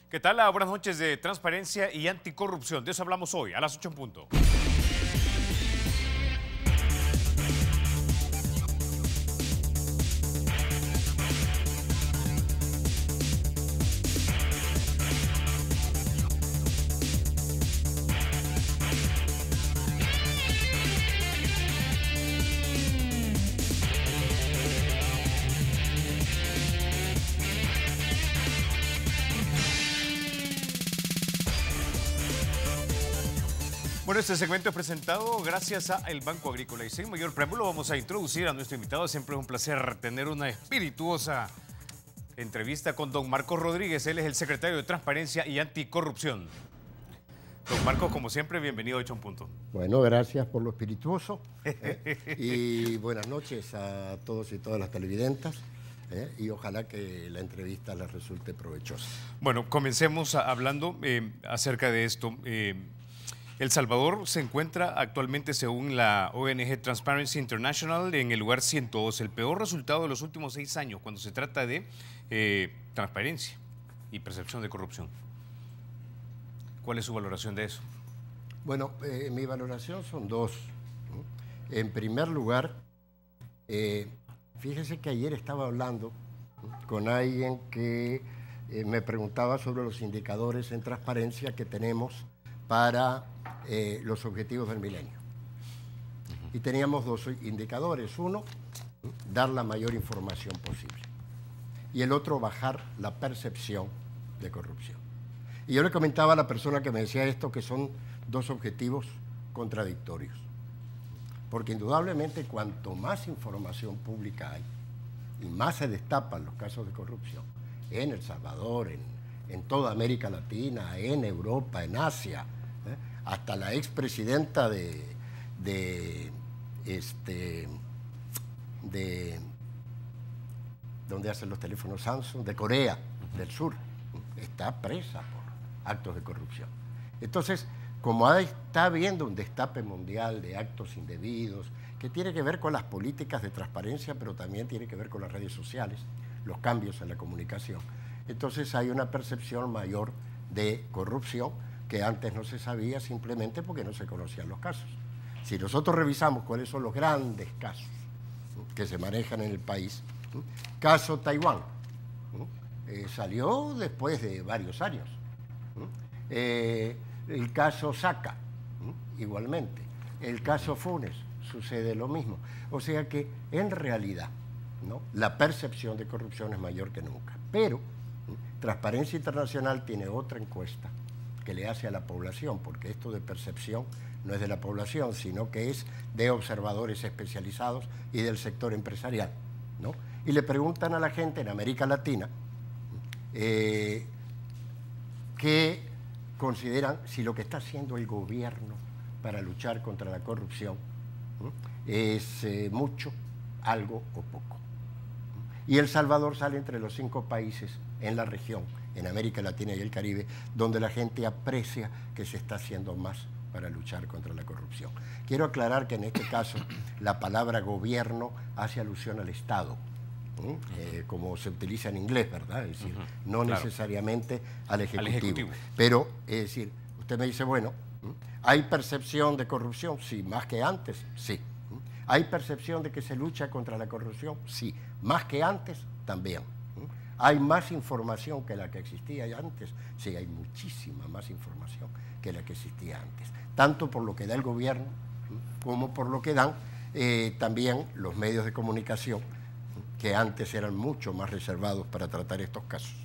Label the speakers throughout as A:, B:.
A: ¿Qué tal? Buenas noches de Transparencia y Anticorrupción. De eso hablamos hoy, a las 8 en punto. Bueno, este segmento es presentado gracias a El Banco Agrícola y sin mayor preámbulo vamos a introducir a nuestro invitado. Siempre es un placer tener una espirituosa entrevista con don Marcos Rodríguez. Él es el secretario de Transparencia y Anticorrupción. Don Marcos, como siempre, bienvenido a 8 en punto.
B: Bueno, gracias por lo espirituoso y buenas noches a todos y todas las televidentes y ojalá que la entrevista les resulte provechosa.
A: Bueno, comencemos hablando acerca de esto. El Salvador se encuentra actualmente, según la ONG Transparency International, en el lugar 102, el peor resultado de los últimos 6 años cuando se trata de transparencia y percepción de corrupción. ¿Cuál es su valoración de eso?
B: Bueno, mi valoración son dos, ¿no? En primer lugar, fíjese que ayer estaba hablando con alguien que me preguntaba sobre los indicadores en transparencia que tenemos para los objetivos del milenio. Y teníamos dos indicadores. Uno, dar la mayor información posible. Y el otro, bajar la percepción de corrupción. Y yo le comentaba a la persona que me decía esto que son dos objetivos contradictorios. Porque indudablemente cuanto más información pública hay y más se destapan los casos de corrupción en El Salvador, en toda América Latina, en Europa, en Asia, hasta la expresidenta ¿dónde hacen los teléfonos Samsung? De Corea del Sur, está presa por actos de corrupción. Entonces, como está habiendo un destape mundial de actos indebidos, que tiene que ver con las políticas de transparencia, pero también tiene que ver con las redes sociales, los cambios en la comunicación, entonces hay una percepción mayor de corrupción que antes no se sabía simplemente porque no se conocían los casos. Si nosotros revisamos cuáles son los grandes casos que se manejan en el país, caso Taiwán, salió después de varios años. El caso Saca, igualmente. El caso Funes, sucede lo mismo. O sea que en realidad, ¿no?, la percepción de corrupción es mayor que nunca. Pero Transparencia Internacional tiene otra encuesta que le hace a la población, porque esto de percepción no es de la población, sino que es de observadores especializados y del sector empresarial, ¿no? Y le preguntan a la gente en América Latina qué consideran si lo que está haciendo el gobierno para luchar contra la corrupción es mucho, algo o poco. Y El Salvador sale entre los 5 países en la región, en América Latina y el Caribe, donde la gente aprecia que se está haciendo más para luchar contra la corrupción. Quiero aclarar que en este caso la palabra gobierno hace alusión al Estado, como se utiliza en inglés, ¿verdad? Es decir, no necesariamente al Ejecutivo. Pero, es decir, usted me dice, bueno, ¿hay percepción de corrupción? Sí, más que antes, sí. ¿Hay percepción de que se lucha contra la corrupción? Sí, más que antes, también. ¿Hay más información que la que existía antes? Sí, hay muchísima más información que la que existía antes, tanto por lo que da el gobierno como por lo que dan también los medios de comunicación, que antes eran mucho más reservados para tratar estos casos,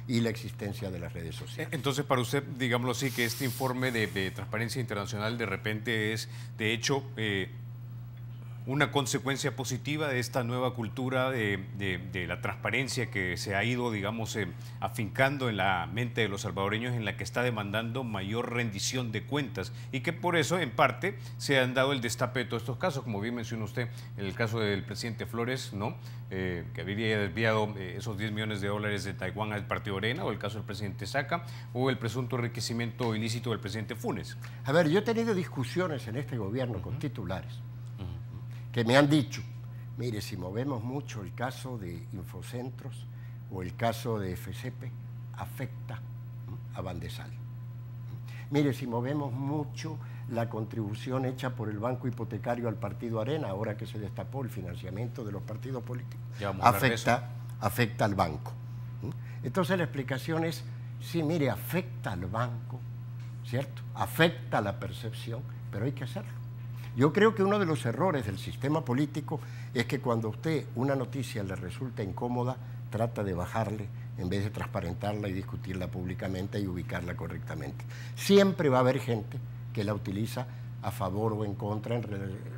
B: y la existencia de las redes sociales.
A: Entonces, para usted, digámoslo así, que este informe de Transparencia Internacional de repente es, de hecho, una consecuencia positiva de esta nueva cultura de la transparencia que se ha ido, digamos, afincando en la mente de los salvadoreños, en la que está demandando mayor rendición de cuentas y que por eso, en parte, se han dado el destape de todos estos casos, como bien mencionó usted, en el caso del presidente Flores, ¿no?, que habría desviado esos 10 millones de dólares de Taiwán al partido Arena, o el caso del presidente Saca, o el presunto enriquecimiento ilícito del presidente Funes.
B: A ver, yo he tenido discusiones en este gobierno con titulares que me han dicho, mire, si movemos mucho el caso de Infocentros o el caso de FCP, afecta a Bandesal. Mire, si movemos mucho la contribución hecha por el Banco Hipotecario al Partido Arena, ahora que se destapó el financiamiento de los partidos políticos, afecta al banco. Entonces la explicación es, sí, mire, afecta al banco, ¿cierto? Afecta a la percepción, pero hay que hacerlo. Yo creo que uno de los errores del sistema político es que cuando a usted una noticia le resulta incómoda, trata de bajarle en vez de transparentarla y discutirla públicamente y ubicarla correctamente. Siempre va a haber gente que la utiliza a favor o en contra, en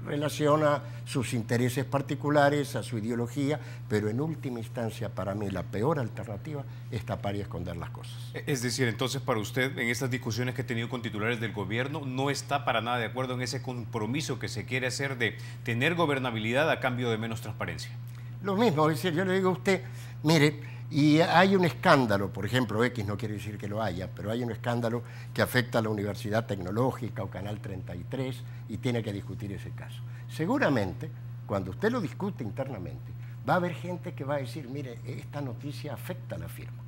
B: relación a sus intereses particulares, a su ideología, pero en última instancia, para mí, la peor alternativa es tapar y esconder las cosas.
A: Es decir, entonces, para usted, en estas discusiones que ha tenido con titulares del gobierno, no está para nada de acuerdo en ese compromiso que se quiere hacer de tener gobernabilidad a cambio de menos transparencia.
B: Lo mismo, es decir, yo le digo a usted, mire, y hay un escándalo, por ejemplo, X no quiere decir que lo haya, pero hay un escándalo que afecta a la Universidad Tecnológica o Canal 33 y tiene que discutir ese caso. Seguramente, cuando usted lo discute internamente, va a haber gente que va a decir, mire, esta noticia afecta a la firma.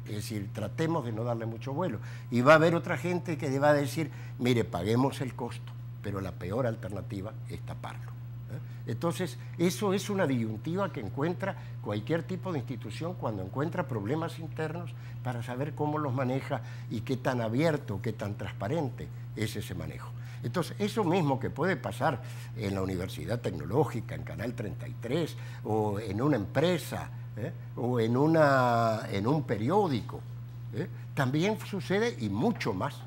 B: Es decir, tratemos de no darle mucho vuelo. Y va a haber otra gente que le va a decir, mire, paguemos el costo, pero la peor alternativa es taparlo. Entonces, eso es una disyuntiva que encuentra cualquier tipo de institución cuando encuentra problemas internos para saber cómo los maneja y qué tan abierto, qué tan transparente es ese manejo. Entonces, eso mismo que puede pasar en la Universidad Tecnológica, en Canal 33, o en una empresa, o en un periódico, también sucede y mucho más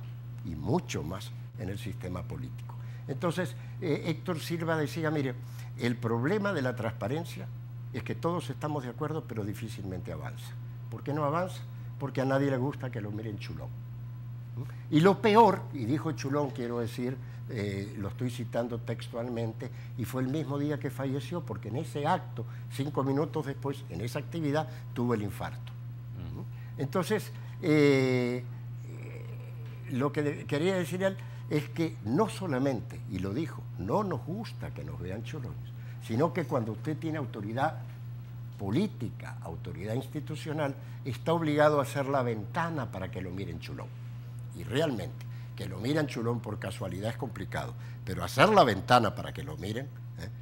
B: en el sistema político. Entonces, Héctor Silva decía, mire, el problema de la transparencia es que todos estamos de acuerdo, pero difícilmente avanza. ¿Por qué no avanza? Porque a nadie le gusta que lo miren chulón. Y lo peor, y dijo chulón, quiero decir, lo estoy citando textualmente, y fue el mismo día que falleció, porque en ese acto, 5 minutos después, en esa actividad, tuvo el infarto. Entonces, lo que quería decir él es que no solamente, y lo dijo, no nos gusta que nos vean chulones, sino que cuando usted tiene autoridad política, autoridad institucional, está obligado a hacer la ventana para que lo miren chulón. Y realmente, que lo miren chulón por casualidad es complicado, pero hacer la ventana para que lo miren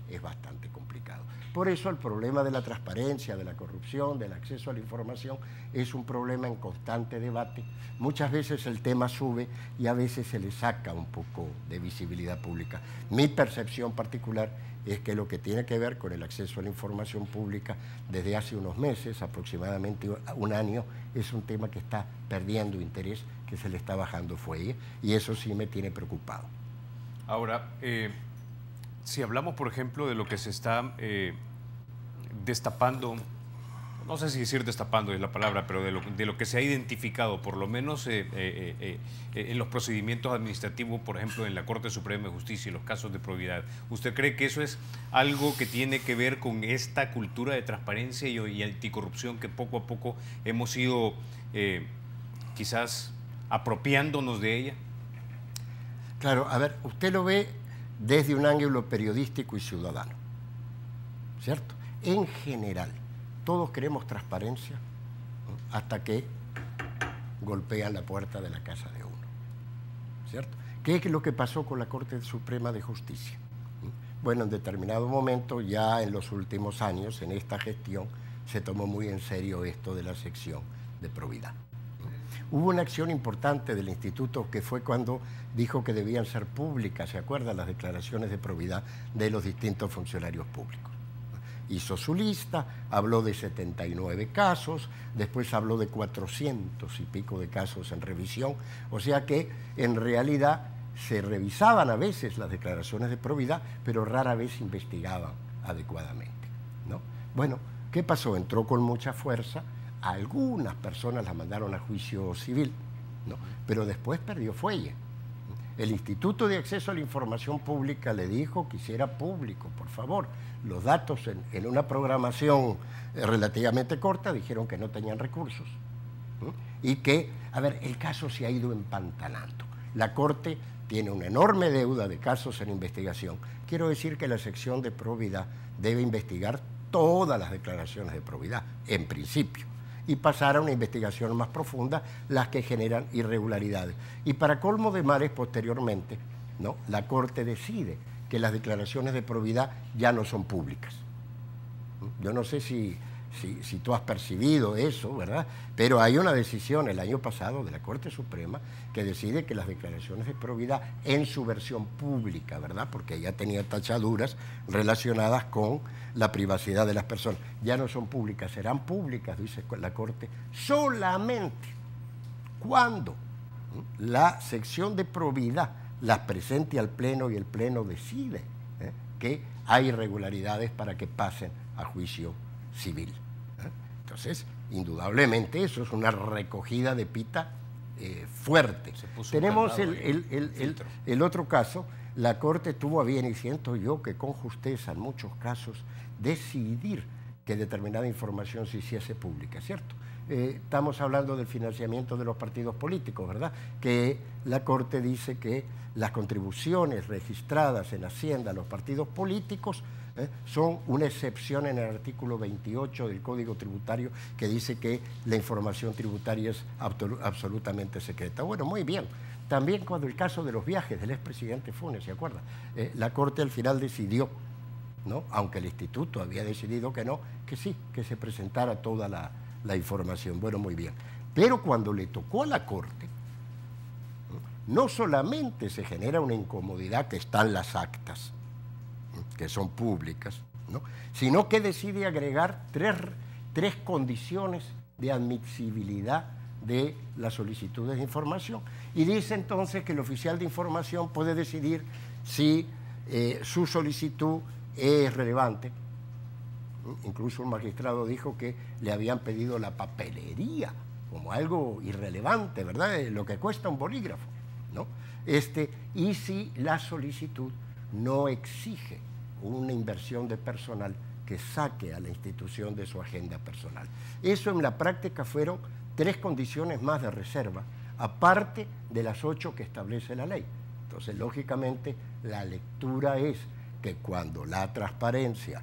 B: es bastante complicado. Por eso el problema de la transparencia, de la corrupción, del acceso a la información es un problema en constante debate. Muchas veces el tema sube y a veces se le saca un poco de visibilidad pública. Mi percepción particular es que lo que tiene que ver con el acceso a la información pública desde hace unos meses, aproximadamente un año, es un tema que está perdiendo interés, que se le está bajando fuelle, y eso sí me tiene preocupado.
A: Ahora, si hablamos, por ejemplo, de lo que se está destapando, no sé si decir destapando es la palabra, pero de lo que se ha identificado, por lo menos en los procedimientos administrativos, por ejemplo, en la Corte Suprema de Justicia y los casos de probidad, ¿usted cree que eso es algo que tiene que ver con esta cultura de transparencia y anticorrupción que poco a poco hemos ido quizás apropiándonos de ella?
B: Claro, a ver, usted lo ve desde un ángulo periodístico y ciudadano, ¿cierto? En general, todos queremos transparencia, ¿no?, hasta que golpean la puerta de la casa de uno, ¿cierto? ¿Qué es lo que pasó con la Corte Suprema de Justicia? Bueno, en determinado momento, ya en los últimos años, en esta gestión, se tomó muy en serio esto de la sección de probidad. Hubo una acción importante del instituto que fue cuando dijo que debían ser públicas, ¿se acuerdan?, las declaraciones de probidad de los distintos funcionarios públicos. Hizo su lista, habló de 79 casos, después habló de 400 y pico de casos en revisión, o sea que en realidad se revisaban a veces las declaraciones de probidad, pero rara vez se investigaban adecuadamente, ¿no? Bueno, ¿qué pasó? Entró con mucha fuerza, a algunas personas las mandaron a juicio civil, ¿no?, pero después perdió fuelle. El Instituto de Acceso a la Información Pública le dijo que hiciera público, por favor, los datos en una programación relativamente corta, dijeron que no tenían recursos, ¿no?, y que, a ver, el caso se ha ido empantanando. La Corte tiene una enorme deuda de casos en investigación. Quiero decir que la sección de probidad debe investigar todas las declaraciones de probidad, en principio. y pasar a una investigación más profunda, las que generan irregularidades. Y para colmo de males, posteriormente, ¿no?, la Corte decide que las declaraciones de probidad ya no son públicas. Yo no sé si tú has percibido eso, ¿verdad? Pero hay una decisión el año pasado de la Corte Suprema que decide que las declaraciones de probidad en su versión pública, ¿verdad?, porque ya tenía tachaduras relacionadas con la privacidad de las personas, ya no son públicas, serán públicas, dice la Corte, solamente cuando la sección de probidad las presente al Pleno y el Pleno decide que hay irregularidades para que pasen a juicio civil. Entonces, indudablemente eso es una recogida de pita fuerte. Tenemos el otro caso. La Corte tuvo a bien, y siento yo que con justeza en muchos casos, decidir que determinada información se hiciese pública, ¿cierto? Estamos hablando del financiamiento de los partidos políticos, ¿verdad? Que la Corte dice que las contribuciones registradas en Hacienda a los partidos políticos son una excepción en el artículo 28 del Código Tributario, que dice que la información tributaria es absolutamente secreta. Bueno, muy bien. También cuando el caso de los viajes del expresidente Funes, ¿se acuerda? La Corte al final decidió, ¿no?, aunque el Instituto había decidido que no, que sí, que se presentara toda la información. Bueno, muy bien. Pero cuando le tocó a la Corte, no solamente se genera una incomodidad, que están las actas, que son públicas, ¿no?, sino que decide agregar tres condiciones de admisibilidad de las solicitudes de información. Y dice entonces que el oficial de información puede decidir si su solicitud es relevante. Incluso un magistrado dijo que le habían pedido la papelería como algo irrelevante, ¿verdad?, lo que cuesta un bolígrafo, ¿no? Y si la solicitud no exige una inversión de personal que saque a la institución de su agenda personal. Eso en la práctica fueron 3 condiciones más de reserva, aparte de las 8 que establece la ley. Entonces, lógicamente, la lectura es que cuando la transparencia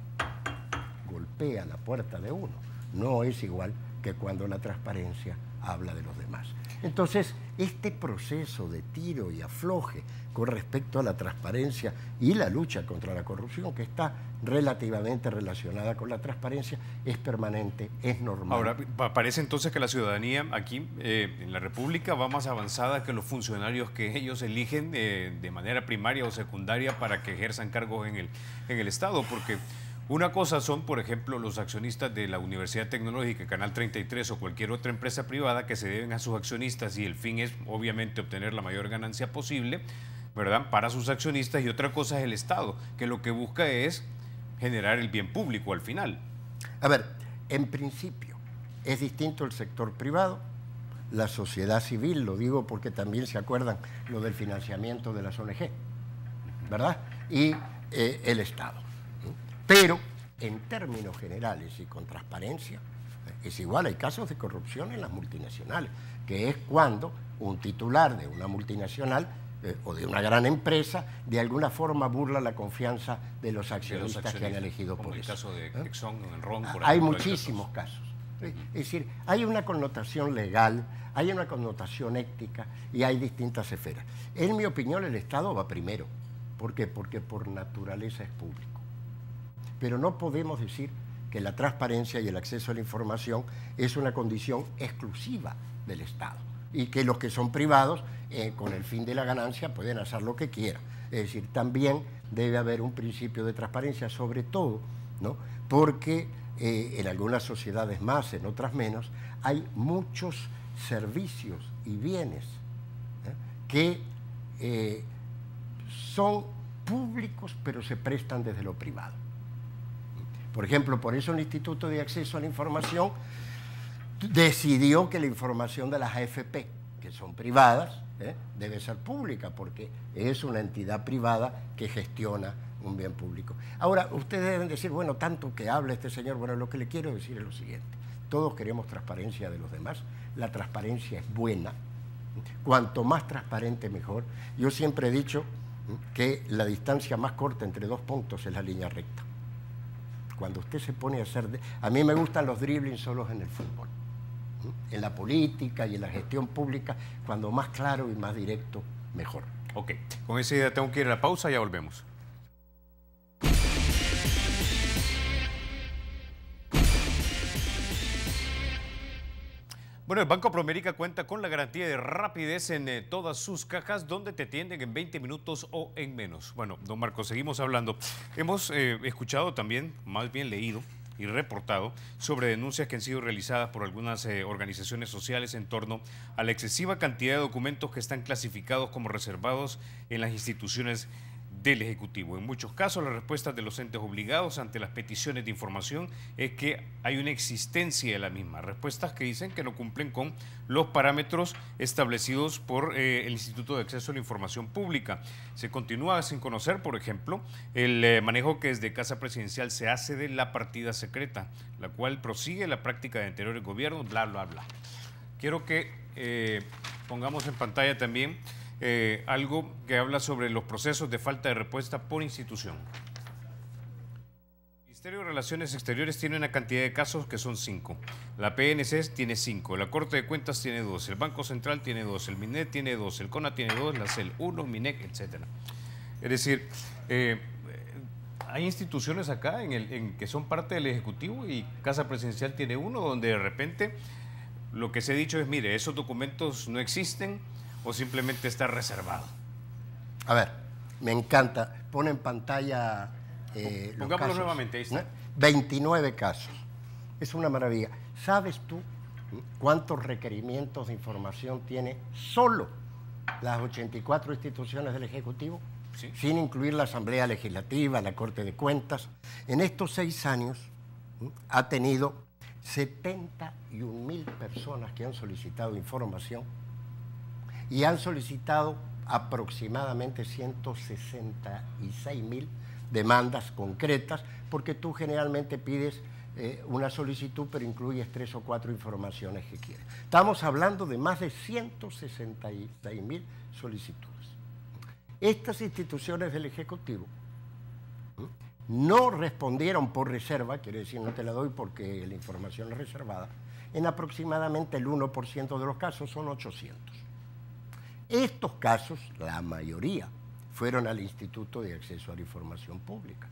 B: golpea la puerta de uno, no es igual que cuando la transparencia habla de los demás. Entonces, este proceso de tiro y afloje con respecto a la transparencia y la lucha contra la corrupción, que está relativamente relacionada con la transparencia, es permanente, es normal.
A: Ahora, parece entonces que la ciudadanía aquí en la República va más avanzada que los funcionarios que ellos eligen de manera primaria o secundaria para que ejerzan cargos en el Estado, porque una cosa son, por ejemplo, los accionistas de la Universidad Tecnológica, Canal 33 o cualquier otra empresa privada que se deben a sus accionistas y el fin es obviamente obtener la mayor ganancia posible, ¿verdad?, para sus accionistas, y otra cosa es el Estado, que lo que busca es generar el bien público al final.
B: A ver, en principio es distinto el sector privado, la sociedad civil, lo digo porque también se acuerdan lo del financiamiento de las ONG, ¿verdad?, y el Estado. Pero, en términos generales y con transparencia, es igual. Hay casos de corrupción en las multinacionales, que es cuando un titular de una multinacional o de una gran empresa de alguna forma burla la confianza de los accionistas que han elegido por eso.
A: Como el caso de Exxon, Enron, por
B: hay muchísimos casos. Es decir, hay una connotación legal, hay una connotación ética y hay distintas esferas. En mi opinión, el Estado va primero. ¿Por qué? Porque por naturaleza es público. Pero no podemos decir que la transparencia y el acceso a la información es una condición exclusiva del Estado y que los que son privados, con el fin de la ganancia, pueden hacer lo que quieran. Es decir, también debe haber un principio de transparencia, sobre todo, ¿no?, porque en algunas sociedades más, en otras menos, hay muchos servicios y bienes que son públicos pero se prestan desde lo privado. Por ejemplo, por eso el Instituto de Acceso a la Información decidió que la información de las AFP, que son privadas, debe ser pública, porque es una entidad privada que gestiona un bien público. Ahora, ustedes deben decir, bueno, tanto que habla este señor, bueno, lo que le quiero decir es lo siguiente. Todos queremos transparencia de los demás. La transparencia es buena. Cuanto más transparente, mejor. Yo siempre he dicho que la distancia más corta entre 2 puntos es la línea recta. Cuando usted se pone a hacer... A mí me gustan los driblings solos en el fútbol. en la política y en la gestión pública, cuando más claro y más directo, mejor.
A: Ok, con esa idea tengo que ir a la pausa, ya volvemos. Bueno, el Banco Promérica cuenta con la garantía de rapidez en todas sus cajas, donde te atienden en 20 minutos o en menos. Bueno, don Marcos, seguimos hablando. Hemos escuchado también, más bien leído y reportado, sobre denuncias que han sido realizadas por algunas organizaciones sociales en torno a la excesiva cantidad de documentos que están clasificados como reservados en las instituciones del Ejecutivo. En muchos casos, la respuesta de los entes obligados ante las peticiones de información es que hay una existencia de la misma. Respuestas que dicen que no cumplen con los parámetros establecidos por el Instituto de Acceso a la Información Pública. Se continúa sin conocer, por ejemplo, el manejo que desde Casa Presidencial se hace de la partida secreta, la cual prosigue la práctica de anteriores gobiernos, bla, bla, bla. Quiero que pongamos en pantalla también algo que habla sobre los procesos de falta de respuesta por institución. El Ministerio de Relaciones Exteriores tiene una cantidad de casos que son 5. La PNC tiene 5, la Corte de Cuentas tiene 2, el Banco Central tiene 2, el MINET tiene 2, el CONA tiene 2, la CEL 1, MINEC, etc. Es decir, hay instituciones acá en que son parte del Ejecutivo y Casa Presidencial tiene uno, donde de repente lo que se ha dicho es, mire, esos documentos no existen, o simplemente está reservado.
B: A ver, me encanta. Pone en pantalla
A: pongámoslo nuevamente, ahí está.
B: 29 casos. Es una maravilla. ¿Sabes tú cuántos requerimientos de información tiene solo las 84 instituciones del Ejecutivo?
A: Sí.
B: Sin incluir la Asamblea Legislativa, la Corte de Cuentas. En estos 6 años ha tenido 71.000 personas que han solicitado información y han solicitado aproximadamente 166.000 demandas concretas, porque tú generalmente pides una solicitud, pero incluyes 3 o 4 informaciones que quieres. Estamos hablando de más de 166.000 solicitudes. Estas instituciones del Ejecutivo no respondieron por reserva, quiere decir no te la doy porque la información es reservada, en aproximadamente el 1% de los casos, son 800. Estos casos, la mayoría, fueron al Instituto de Acceso a la Información Pública,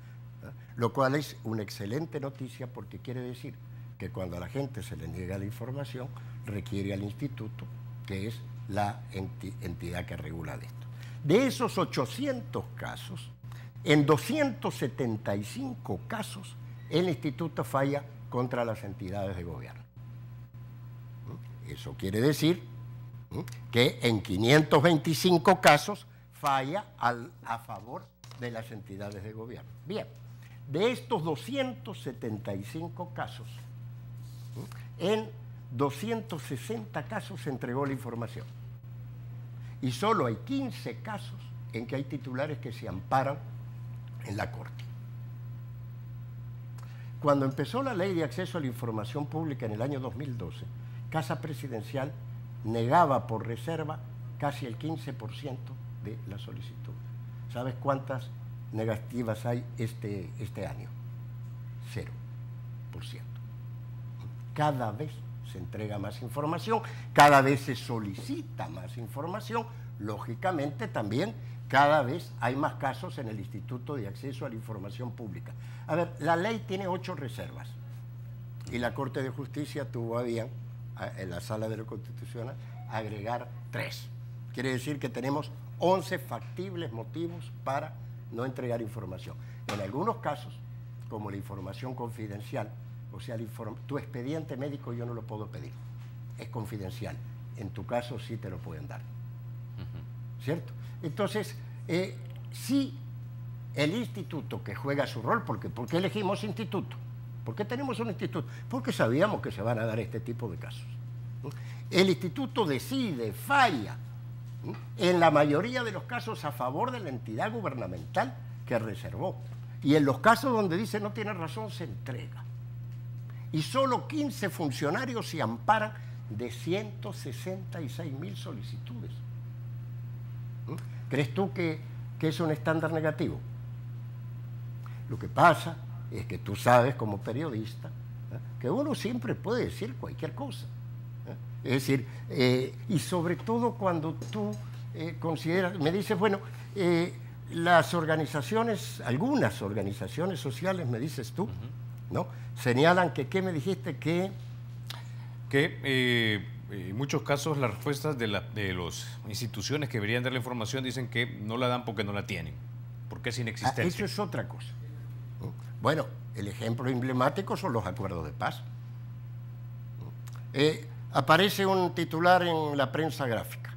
B: lo cual es una excelente noticia porque quiere decir que cuando a la gente se le niega la información, requiere al instituto, que es la entidad que regula esto. De esos 800 casos, en 275 casos, el instituto falla contra las entidades de gobierno. Eso quiere decir que en 525 casos falla a favor de las entidades de gobierno. Bien, de estos 275 casos, en 260 casos se entregó la información. Y solo hay 15 casos en que hay titulares que se amparan en la Corte. Cuando empezó la Ley de Acceso a la Información Pública en el año 2012, Casa Presidencial negaba por reserva casi el 15% de las solicitudes. ¿Sabes cuántas negativas hay este año? 0%. Cada vez se entrega más información, cada vez se solicita más información, lógicamente también cada vez hay más casos en el Instituto de Acceso a la Información Pública. A ver, la ley tiene 8 reservas y la Corte de Justicia tuvo a bien, en la Sala de lo Constitucional, agregar 3. Quiere decir que tenemos 11 factibles motivos para no entregar información. En algunos casos, como la información confidencial, o sea, tu expediente médico yo no lo puedo pedir, es confidencial. En tu caso sí te lo pueden dar. ¿Cierto? Entonces, sí, el instituto que juega su rol, ¿por qué elegimos instituto? ¿Por qué tenemos un instituto? Porque sabíamos que se van a dar este tipo de casos. El instituto decide, falla, en la mayoría de los casos a favor de la entidad gubernamental que reservó. Y en los casos donde dice no tiene razón, se entrega. Y solo 15 funcionarios se amparan de 166.000 solicitudes. ¿Crees tú que es un estándar negativo? Lo que pasa es que tú sabes como periodista que uno siempre puede decir cualquier cosa. Es decir, y sobre todo cuando tú consideras, me dices, bueno, las organizaciones, algunas organizaciones sociales, me dices tú, ¿no? Señalan que, ¿qué me dijiste? Que
A: en muchos casos las respuestas de las instituciones que deberían dar la información dicen que no la dan porque no la tienen, porque es inexistente.
B: Eso es otra cosa. Bueno, el ejemplo emblemático son los acuerdos de paz. Aparece un titular en la prensa gráfica.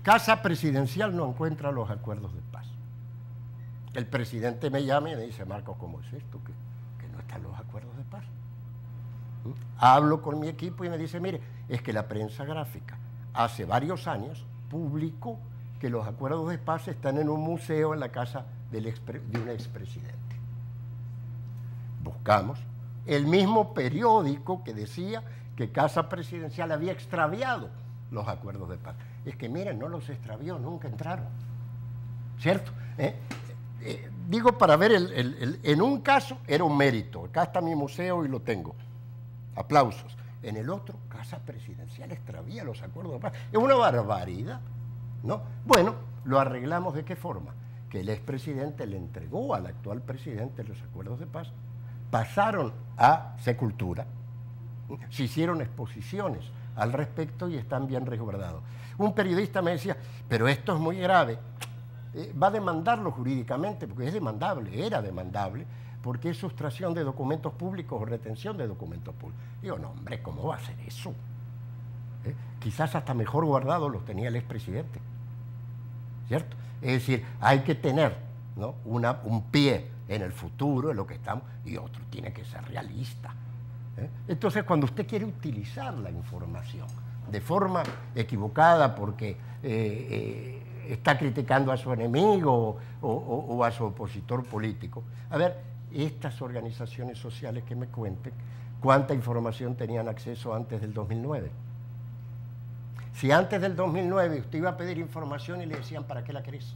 B: Casa Presidencial no encuentra los acuerdos de paz. El presidente me llama y me dice, Marcos, ¿cómo es esto? Que no están los acuerdos de paz. Hablo con mi equipo y me dice, mire, es que la prensa gráfica hace varios años publicó que los acuerdos de paz están en un museo en la casa de un expresidente. Buscamos el mismo periódico que decía que Casa Presidencial había extraviado los acuerdos de paz. Es que miren, no los extravió, nunca entraron. ¿Cierto? Digo para ver, en un caso era un mérito, acá está mi museo y lo tengo. Aplausos. En el otro, Casa Presidencial extravía los acuerdos de paz. Es una barbaridad, ¿no? Bueno, lo arreglamos ¿de qué forma? Que el expresidente le entregó al actual presidente los acuerdos de paz, pasaron a Secultura, se hicieron exposiciones al respecto y están bien resguardados. Un periodista me decía, pero esto es muy grave, va a demandarlo jurídicamente, porque es demandable, era demandable, porque es sustracción de documentos públicos o retención de documentos públicos. Digo, no, hombre, ¿cómo va a ser eso? Quizás hasta mejor guardados los tenía el expresidente, ¿cierto? Es decir, hay que tener, ¿no?, un pie en el futuro, en lo que estamos, y otro tiene que ser realista. Entonces, cuando usted quiere utilizar la información de forma equivocada porque está criticando a su enemigo o a su opositor político, a ver, estas organizaciones sociales que me cuenten cuánta información tenían acceso antes del 2009. Si antes del 2009 usted iba a pedir información y le decían, ¿para qué la querés?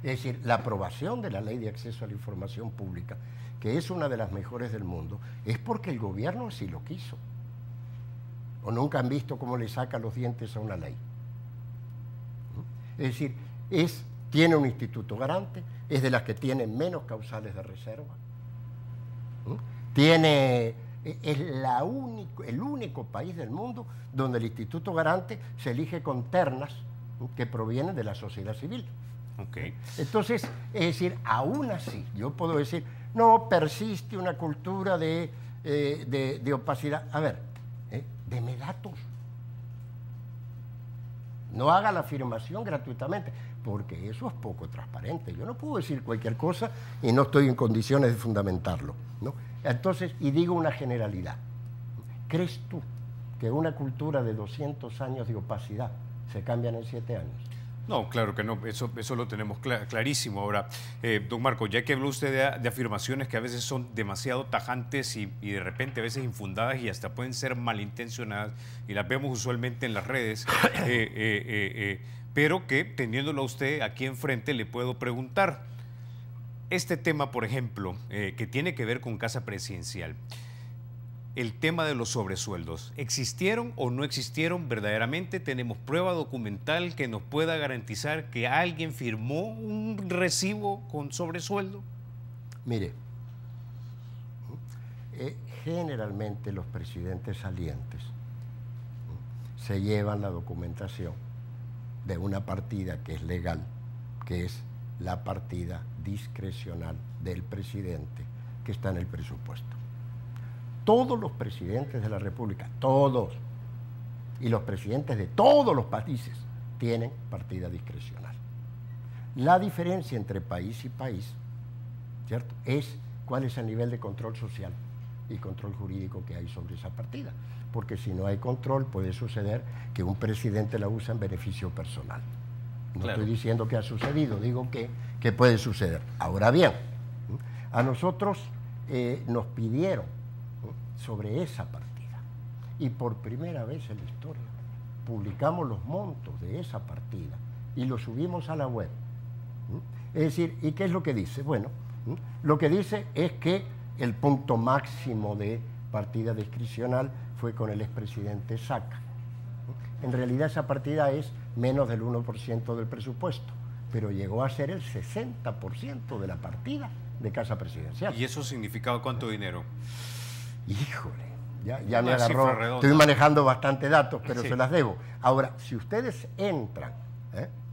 B: Es decir, la aprobación de la Ley de Acceso a la Información Pública, que es una de las mejores del mundo, es porque el gobierno así lo quiso. ¿O nunca han visto cómo le saca los dientes a una ley? Es decir, tiene un instituto garante, es de las que tienen menos causales de reserva, es el único país del mundo donde el instituto garante se elige con ternas que provienen de la sociedad civil.
A: Okay.
B: Entonces, es decir, aún así, yo puedo decir, no, persiste una cultura de opacidad. A ver, deme datos. No haga la afirmación gratuitamente, porque eso es poco transparente. Yo no puedo decir cualquier cosa y no estoy en condiciones de fundamentarlo, ¿no? Entonces, y digo una generalidad. ¿Crees tú que una cultura de 200 años de opacidad se cambia en 7 años?
A: No, claro que no, eso lo tenemos clarísimo. Ahora, don Marco, ya que habló usted de afirmaciones que a veces son demasiado tajantes y de repente a veces infundadas y hasta pueden ser malintencionadas, y las vemos usualmente en las redes, pero que teniéndolo a usted aquí enfrente le puedo preguntar. Este tema, por ejemplo, que tiene que ver con Casa Presidencial, el tema de los sobresueldos, ¿existieron o no existieron verdaderamente? ¿Tenemos prueba documental que nos pueda garantizar que alguien firmó un recibo con sobresueldo?
B: Mire, generalmente los presidentes salientes se llevan la documentación de una partida que es legal, que es la partida discrecional del presidente que está en el presupuesto. Todos los presidentes de la República, todos, y los presidentes de todos los países tienen partida discrecional. La diferencia entre país y país, ¿cierto?, es cuál es el nivel de control social y control jurídico que hay sobre esa partida. Porque si no hay control, puede suceder que un presidente la usa en beneficio personal. No claro. Estoy diciendo que ha sucedido, digo que puede suceder. Ahora bien, a nosotros nos pidieron sobre esa partida y por primera vez en la historia publicamos los montos de esa partida y lo subimos a la web. Es decir, ¿y qué es lo que dice? Bueno, lo que dice es que el punto máximo de partida discrecional fue con el expresidente Saca. En realidad esa partida es menos del 1% del presupuesto, pero llegó a ser el 60% de la partida de Casa Presidencial.
A: ¿Y eso significaba cuánto dinero?
B: Híjole, ya me
A: Una cifra
B: agarró.
A: redonda.
B: Estoy manejando bastante datos, pero
A: Sí.
B: se las debo. Ahora, si ustedes entran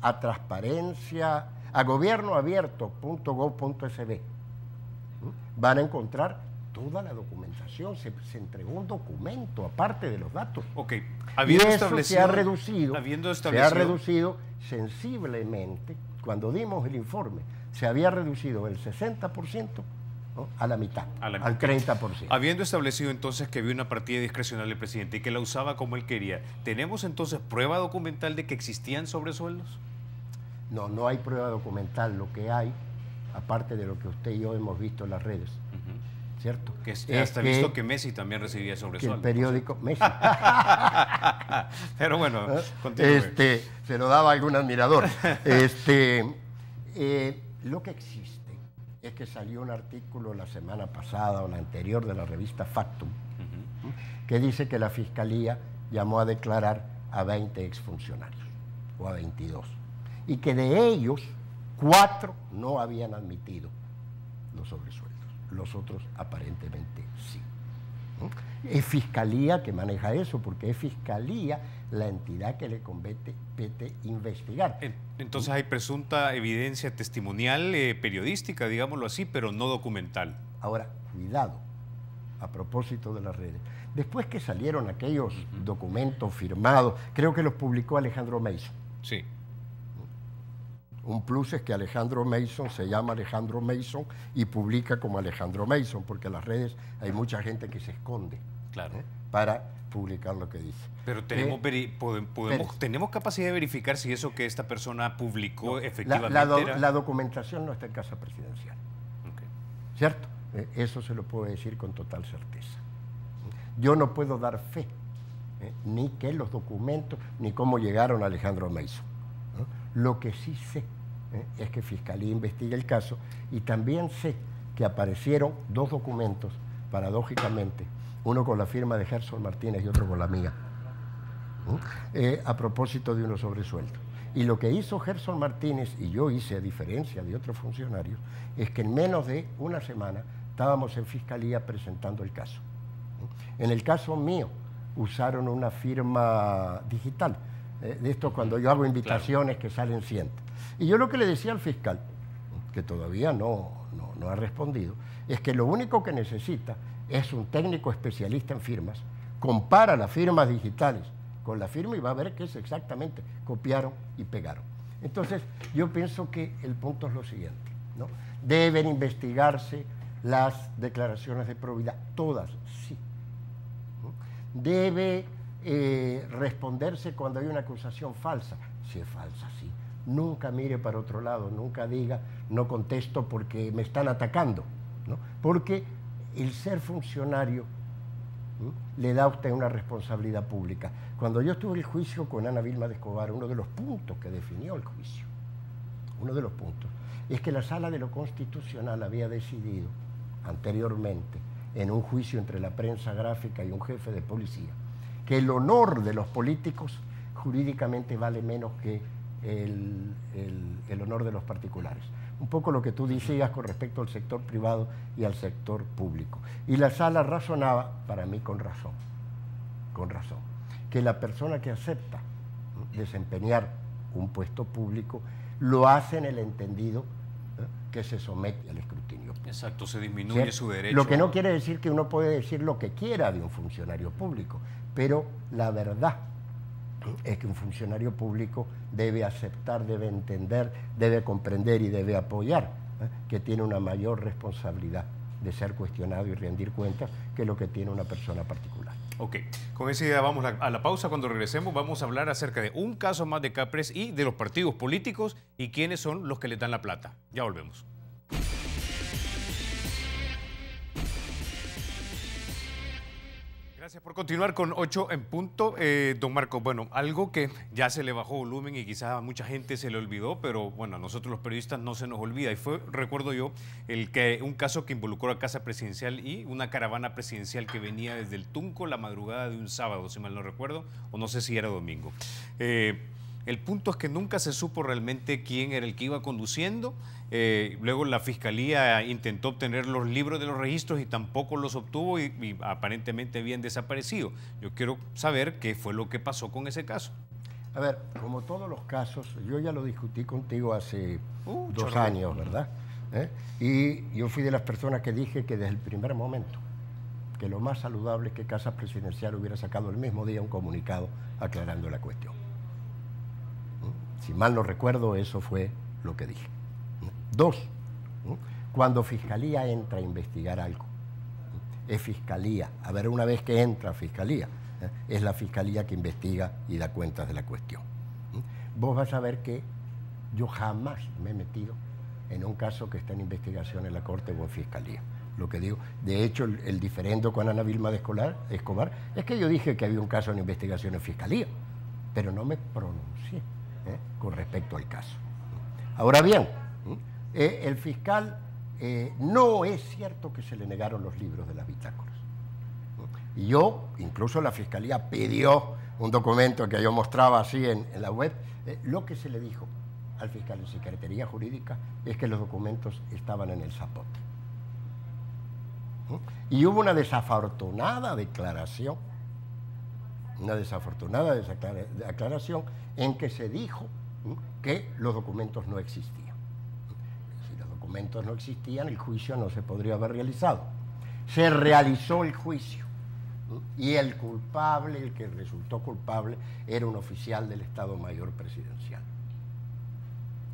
B: a transparencia, a gobiernoabierto.gov.sb, van a encontrar toda la documentación. Se entregó un documento aparte de los datos.
A: Ok.
B: Y
A: Habiendo
B: eso
A: establecido,
B: se ha reducido, sensiblemente. Cuando dimos el informe, se había reducido el 60%, ¿no?, a la mitad, al 30%.
A: Habiendo establecido entonces que había una partida discrecional del presidente y que la usaba como él quería, ¿tenemos entonces prueba documental de que existían sobresueldos?
B: No, no hay prueba documental. Lo que hay, aparte de lo que usted y yo hemos visto en las redes, ¿cierto?
A: Que hasta he visto que Messi también recibía
B: que el
A: sobresueldos.
B: periódico Messi
A: Pero bueno, continúe.
B: se lo daba a algún admirador. Lo que existe es que salió un artículo la semana pasada o la anterior de la revista Factum, que dice que la Fiscalía llamó a declarar a 20 exfuncionarios, o a 22, y que de ellos 4 no habían admitido los sobresueldos, los otros aparentemente sí. Es Fiscalía que maneja eso, porque es Fiscalía la entidad que le compete investigar.
A: Entonces hay presunta evidencia testimonial, periodística, digámoslo así, pero no documental.
B: Ahora, cuidado, a propósito de las redes. Después que salieron aquellos documentos firmados, creo que los publicó Alejandro Mason.
A: Sí.
B: Un plus es que Alejandro Mason se llama Alejandro Mason y publica como Alejandro Mason, porque en las redes hay mucha gente que se esconde,
A: Claro.
B: para publicar lo que dice.
A: Pero tenemos capacidad de verificar si eso que esta persona publicó efectivamente era...
B: La documentación no está en Casa Presidencial,
A: Okay.
B: ¿cierto? Eso se lo puedo decir con total certeza. Yo no puedo dar fe, ni que los documentos, ni cómo llegaron a Alejandro Mason, ¿no? Lo que sí sé es que Fiscalía investiga el caso, y también sé que aparecieron 2 documentos, paradójicamente, uno con la firma de Gerson Martínez y otro con la mía, a propósito de unos sobresueldos. Y lo que hizo Gerson Martínez, y yo hice a diferencia de otros funcionarios, es que en menos de una semana estábamos en Fiscalía presentando el caso. En el caso mío, usaron una firma digital, de esto cuando yo hago invitaciones, claro, que salen cientos. Y yo lo que le decía al fiscal, que todavía no ha respondido, es que lo único que necesita es un técnico especialista en firmas, compara las firmas digitales con la firma y va a ver que es exactamente, copiaron y pegaron. Entonces, yo pienso que el punto es lo siguiente, ¿no? Deben investigarse las declaraciones de probidad, todas, sí. Debe responderse cuando hay una acusación falsa, si es falsa, sí. Nunca mire para otro lado, nunca diga, no contesto porque me están atacando, ¿no? Porque el ser funcionario le da a usted una responsabilidad pública. Cuando yo estuve en el juicio con Ana Vilma de Escobar, uno de los puntos que definió el juicio, uno de los puntos, es que la Sala de lo Constitucional había decidido anteriormente, en un juicio entre la prensa gráfica y un jefe de policía, que el honor de los políticos jurídicamente vale menos que el honor de los particulares. Un poco lo que tú decías con respecto al sector privado y al sector público. Y la sala razonaba, para mí con razón, que la persona que acepta desempeñar un puesto público lo hace en el entendido que se somete al escrutinio público.
A: Exacto, se disminuye, ¿cierto?, su derecho.
B: Lo que no quiere decir que uno puede decir lo que quiera de un funcionario público, pero la verdad es que un funcionario público debe aceptar, debe entender, debe comprender y debe apoyar que tiene una mayor responsabilidad de ser cuestionado y rendir cuentas que lo que tiene una persona particular.
A: Ok, con esa idea vamos a la pausa. Cuando regresemos vamos a hablar acerca de un caso más de Capres y de los partidos políticos y quiénes son los que les dan la plata. Ya volvemos. Gracias por continuar con 8 en punto. Don Marco, bueno, algo que ya se le bajó volumen y quizás a mucha gente se le olvidó, pero bueno, a nosotros los periodistas no se nos olvida. Y fue, recuerdo yo, un caso que involucró a Casa Presidencial y una caravana presidencial que venía desde el Tunco la madrugada de un sábado, si mal no recuerdo, o no sé si era domingo. El punto es que nunca se supo realmente quién era el que iba conduciendo. Luego la Fiscalía intentó obtener los libros de los registros y tampoco los obtuvo y aparentemente habían desaparecido. Yo quiero saber qué fue lo que pasó con ese caso.
B: A ver, como todos los casos, yo ya lo discutí contigo hace 2 años, ¿verdad? Y yo fui de las personas que dije que desde el primer momento, que lo más saludable es que Casa Presidencial hubiera sacado el mismo día un comunicado aclarando la cuestión. Si mal no recuerdo, eso fue lo que dije. 2, cuando Fiscalía entra a investigar algo, es Fiscalía. A ver, una vez que entra a Fiscalía, es la Fiscalía que investiga y da cuentas de la cuestión. Vos vas a ver que yo jamás me he metido en un caso que está en investigación en la Corte o en Fiscalía. Lo que digo, de hecho, el diferendo con Ana Vilma de Escobar es que yo dije que había un caso en investigación en Fiscalía, pero no me pronuncié con respecto al caso. Ahora bien, el fiscal no es cierto que se le negaron los libros de las bitácoras. Y yo, incluso la Fiscalía pidió un documento que yo mostraba así en la web. Lo que se le dijo al fiscal en Secretaría Jurídica es que los documentos estaban en el zapote. Y hubo una desafortunada declaración en que se dijo que los documentos no existían. Si los documentos no existían, el juicio no se podría haber realizado. Se realizó el juicio y el culpable, el que resultó culpable, era un oficial del Estado Mayor Presidencial,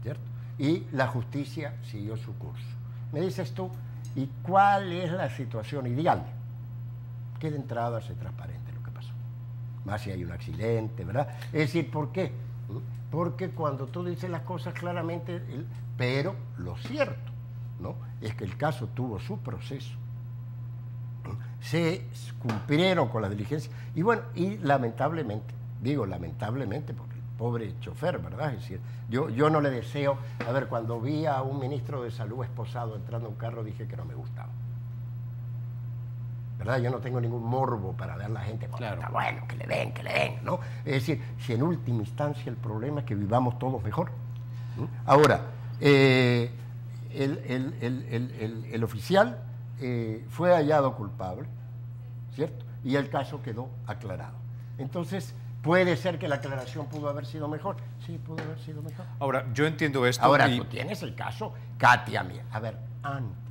B: ¿cierto? Y la justicia siguió su curso. Me dices tú, ¿y cuál es la situación ideal? Que de entrada se transparente lo que pasó. Más si hay un accidente, ¿verdad? Es decir, ¿por qué? Porque cuando tú dices las cosas claramente, pero lo cierto, ¿no?, es que el caso tuvo su proceso, se cumplieron con las diligencias y bueno, y lamentablemente, digo lamentablemente porque el pobre chofer, ¿verdad? Es decir, yo no le deseo, a ver, cuando vi a un ministro de Salud esposado entrando a un carro dije que no me gustaba. ¿Verdad? Yo no tengo ningún morbo para ver a la gente, claro, está bueno, que le den, ¿no? Es decir, si en última instancia el problema es que vivamos todos mejor. Ahora, el oficial fue hallado culpable, ¿cierto? Y el caso quedó aclarado. Entonces, ¿puede ser que la aclaración pudo haber sido mejor? Sí, pudo haber sido mejor.
A: Ahora, yo entiendo esto.
B: Ahora, tú tienes el caso Katia Mier. A ver, antes,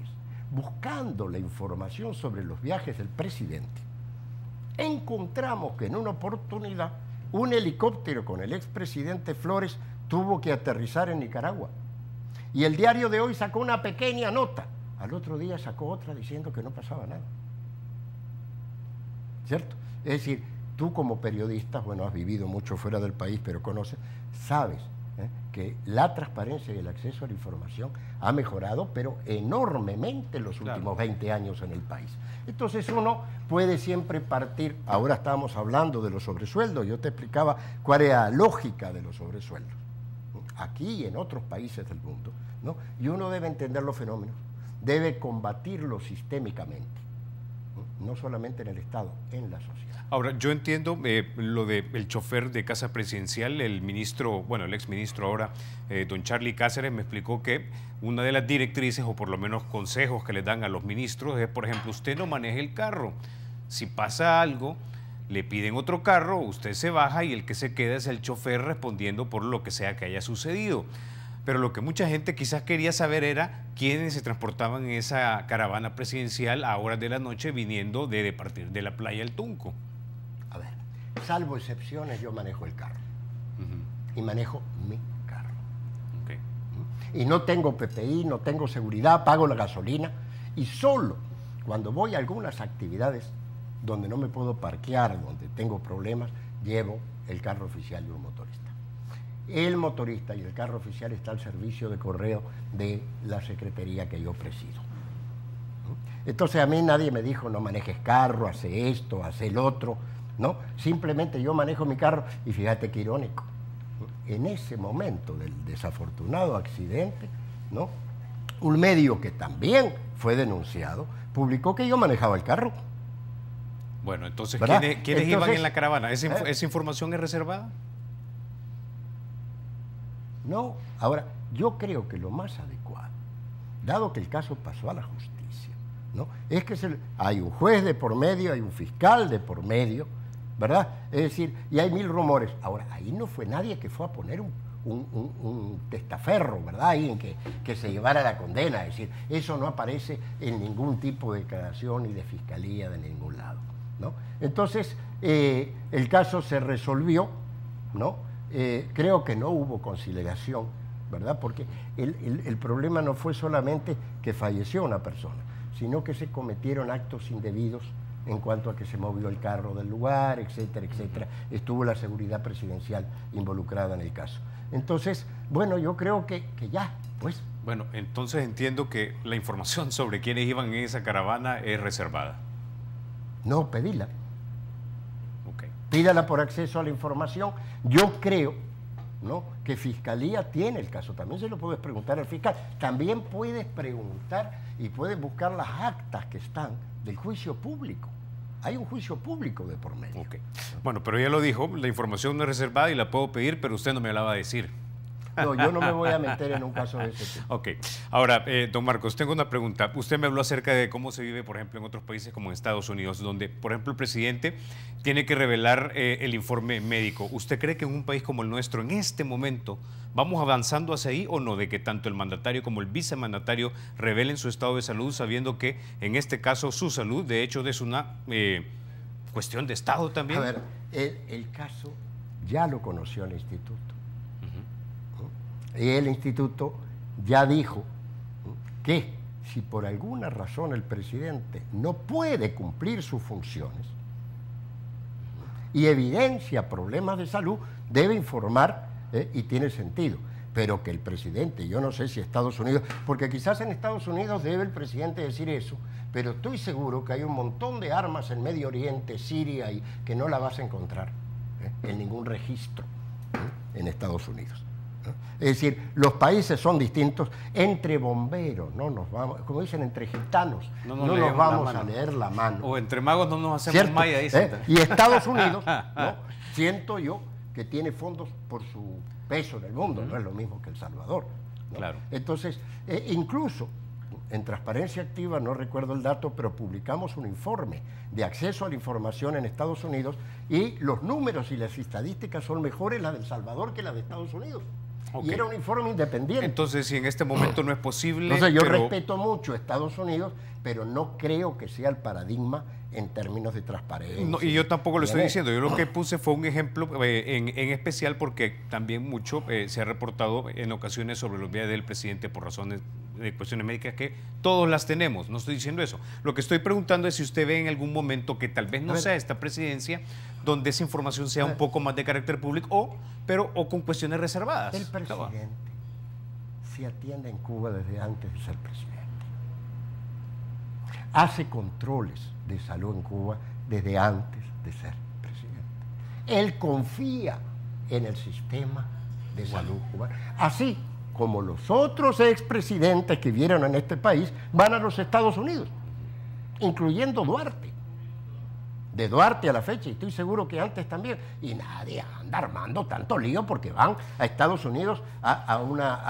B: buscando la información sobre los viajes del presidente, encontramos que en una oportunidad un helicóptero con el expresidente Flores tuvo que aterrizar en Nicaragua. Y el diario de hoy sacó una pequeña nota. Al otro día sacó otra diciendo que no pasaba nada. ¿Cierto? Es decir, tú como periodista, bueno, has vivido mucho fuera del país, pero conoces, sabes que la transparencia y el acceso a la información ha mejorado, pero enormemente en los últimos 20 años en el país. Entonces uno puede siempre partir, ahora estábamos hablando de los sobresueldos, yo te explicaba cuál era la lógica de los sobresueldos, aquí y en otros países del mundo, ¿no? Y uno debe entender los fenómenos, debe combatirlos sistémicamente, no solamente en el Estado, en la sociedad.
A: Ahora, yo entiendo lo del chofer de Casa Presidencial, el ministro, bueno, el exministro ahora, don Charlie Cáceres, me explicó que una de las directrices, o por lo menos consejos que le dan a los ministros, es, por ejemplo, usted no maneje el carro. Si pasa algo, le piden otro carro, usted se baja y el que se queda es el chofer respondiendo por lo que sea que haya sucedido. Pero lo que mucha gente quizás quería saber era quiénes se transportaban en esa caravana presidencial a horas de la noche viniendo de partir de la playa El Tunco.
B: A ver, salvo excepciones, yo manejo el carro. Y manejo mi carro.
A: Okay.
B: Y no tengo PPI, no tengo seguridad, pago la gasolina. Y solo cuando voy a algunas actividades donde no me puedo parquear, donde tengo problemas, llevo el carro oficial y un motorista. El motorista y el carro oficial está al servicio de correo de la secretaría que yo presido. Entonces a mí nadie me dijo, no manejes carro, hace esto, hace el otro, ¿no? Simplemente yo manejo mi carro y fíjate qué irónico. En ese momento del desafortunado accidente, ¿no? Un medio que también fue denunciado publicó que yo manejaba el carro.
A: Bueno, entonces,
B: ¿verdad?
A: ¿quiénes iban en la caravana? ¿Esa información es reservada?
B: No. Ahora, yo creo que lo más adecuado, dado que el caso pasó a la justicia, ¿no? Es que hay un juez de por medio, hay un fiscal de por medio, ¿verdad? Es decir, y hay 1000 rumores. Ahora, ahí no fue nadie que fue a poner un testaferro, ¿verdad? Ahí en que se llevara la condena. Es decir, eso no aparece en ningún tipo de declaración ni de fiscalía de ningún lado, ¿no? Entonces, el caso se resolvió, ¿no? Creo que no hubo conciliación, ¿verdad? Porque el problema no fue solamente que falleció una persona, sino que se cometieron actos indebidos en cuanto a que se movió el carro del lugar, etcétera, etcétera. Estuvo la seguridad presidencial involucrada en el caso. Entonces, bueno, yo creo que ya, pues.
A: Bueno, entonces entiendo que la información sobre quiénes iban en esa caravana es reservada.
B: No, pedíla.
A: Okay.
B: Pídala por acceso a la información. Yo creo, ¿no?, que Fiscalía tiene el caso. También se lo puedes preguntar al fiscal. También puedes preguntar y puedes buscar las actas que están del juicio público. Hay un juicio público de por medio.
A: Okay. Bueno, pero ya lo dijo, la información no es reservada y la puedo pedir, pero usted no me la va a decir.
B: No, yo no me voy a meter en un caso de ese tipo.
A: Ok. Ahora, don Marcos, tengo una pregunta. Usted me habló acerca de cómo se vive, por ejemplo, en otros países como en Estados Unidos, donde, por ejemplo, el presidente tiene que revelar el informe médico. ¿Usted cree que en un país como el nuestro, en este momento, vamos avanzando hacia ahí o no, de que tanto el mandatario como el vicemandatario revelen su estado de salud, sabiendo que, en este caso, su salud, de hecho, es una cuestión de Estado también?
B: A ver, el caso ya lo conoció el instituto. Y el instituto ya dijo que si por alguna razón el presidente no puede cumplir sus funciones y evidencia problemas de salud, debe informar, y tiene sentido. Pero que el presidente, yo no sé si Estados Unidos, porque quizás en Estados Unidos debe el presidente decir eso, pero estoy seguro que hay un montón de armas en Medio Oriente, Siria, y que no la vas a encontrar en ningún registro en Estados Unidos. Es decir, los países son distintos. Entre bomberos no nos vamos, como dicen, entre gitanos no nos vamos a leer la mano.
A: O entre magos no nos hacemos
B: ¿cierto?
A: maya, dicen.
B: Y Estados Unidos, ¿no?, siento yo que tiene fondos por su peso en el mundo, no es lo mismo que El Salvador, ¿no?
A: Claro.
B: Entonces, incluso en Transparencia Activa, no recuerdo el dato, pero publicamos un informe de acceso a la información en Estados Unidos y los números y las estadísticas son mejores las de El Salvador que las de Estados Unidos. Okay. Y era un informe independiente.
A: Entonces, si en este momento no es posible...
B: Entonces, yo respeto mucho a Estados Unidos, pero no creo que sea el paradigma en términos de transparencia.
A: No, y yo tampoco lo estoy diciendo. Yo lo que puse fue un ejemplo en especial porque también mucho se ha reportado en ocasiones sobre los viajes del presidente por razones de cuestiones médicas que todos las tenemos. No estoy diciendo eso. Lo que estoy preguntando es si usted ve en algún momento que tal vez no sea esta presidencia donde esa información sea un poco más de carácter público o con cuestiones reservadas.
B: El presidente se atiende en Cuba desde antes de ser presidente. Hace controles de salud en Cuba desde antes de ser presidente. Él confía en el sistema de salud cubano. Así como los otros expresidentes que vieron en este país van a los Estados Unidos, incluyendo Duarte. De Duarte a la fecha, y estoy seguro que antes también, y nadie anda armando tanto lío porque van a Estados Unidos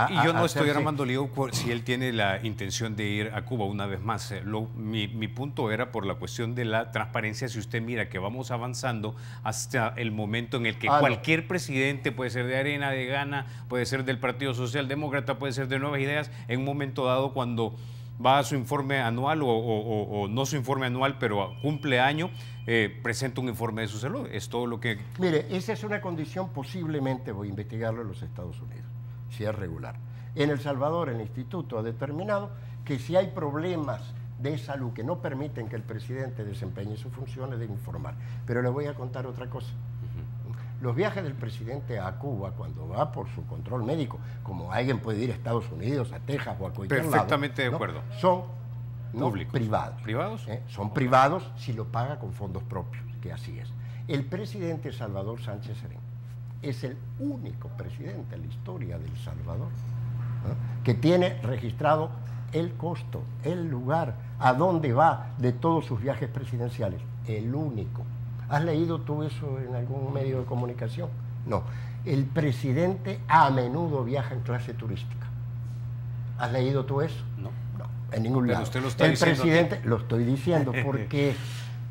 A: y yo no estoy armando lío si él tiene la intención de ir a Cuba una vez más. Mi punto era por la cuestión de la transparencia. Si usted mira que vamos avanzando hasta el momento en el que cualquier presidente, puede ser de Arena, de Gana, puede ser del Partido Socialdemócrata, puede ser de Nuevas Ideas, en un momento dado cuando va a su informe anual o no su informe anual, pero cumple año, presenta un informe de su salud. Es todo lo que...
B: Mire, esa es una condición, posiblemente voy a investigarlo en los Estados Unidos, si es regular. En El Salvador, el instituto ha determinado que si hay problemas de salud que no permiten que el presidente desempeñe sus funciones, debe informar. Pero le voy a contar otra cosa. Los viajes del presidente a Cuba, cuando va por su control médico, como alguien puede ir a Estados Unidos, a Texas o a cualquier lado,
A: perfectamente de acuerdo,
B: son no
A: públicos.
B: privados.
A: ¿Privados?
B: Son privados si lo paga con fondos propios, que así es. El presidente Salvador Sánchez Serén es el único presidente en la historia de El Salvador, ¿no?, que tiene registrado el costo, el lugar, a dónde va de todos sus viajes presidenciales. El único. ¿Has leído tú eso en algún medio de comunicación? No. El presidente a menudo viaja en clase turística. ¿Has leído tú eso?
A: No.
B: No, en ningún
A: Pero
B: lado.
A: usted lo está
B: el
A: diciendo
B: presidente,
A: aquí.
B: lo estoy diciendo porque,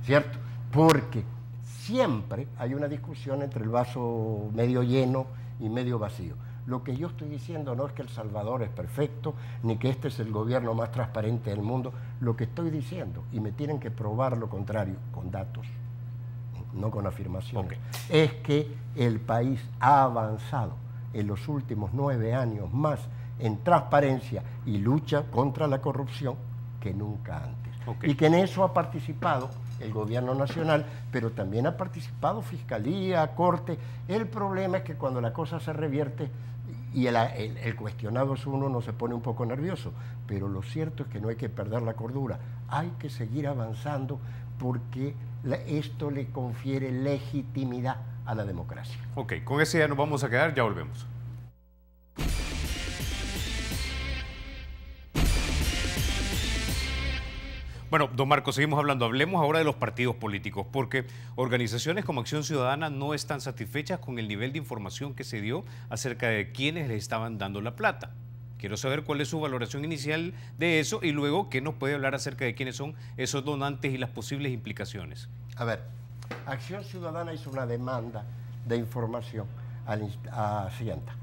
B: ¿cierto? Porque siempre hay una discusión entre el vaso medio lleno y medio vacío. Lo que yo estoy diciendo no es que El Salvador es perfecto, ni que este es el gobierno más transparente del mundo. Lo que estoy diciendo, y me tienen que probar lo contrario, con datos, no con afirmaciones, es que el país ha avanzado en los últimos 9 años más en transparencia y lucha contra la corrupción que nunca antes. Y que en eso ha participado el gobierno nacional, pero también ha participado Fiscalía, Corte. El problema es que cuando la cosa se revierte y el cuestionado es uno, no se pone un poco nervioso, pero lo cierto es que no hay que perder la cordura, hay que seguir avanzando porque esto le confiere legitimidad a la democracia.
A: Ok, con ese ya nos vamos a quedar, ya volvemos. Bueno, don Marcos, seguimos hablando. Hablemos ahora de los partidos políticos, porque organizaciones como Acción Ciudadana no están satisfechas con el nivel de información que se dio acerca de quiénes les estaban dando la plata. Quiero saber cuál es su valoración inicial de eso y luego qué nos puede hablar acerca de quiénes son esos donantes y las posibles implicaciones.
B: A ver, Acción Ciudadana hizo una demanda de información a Hacienda.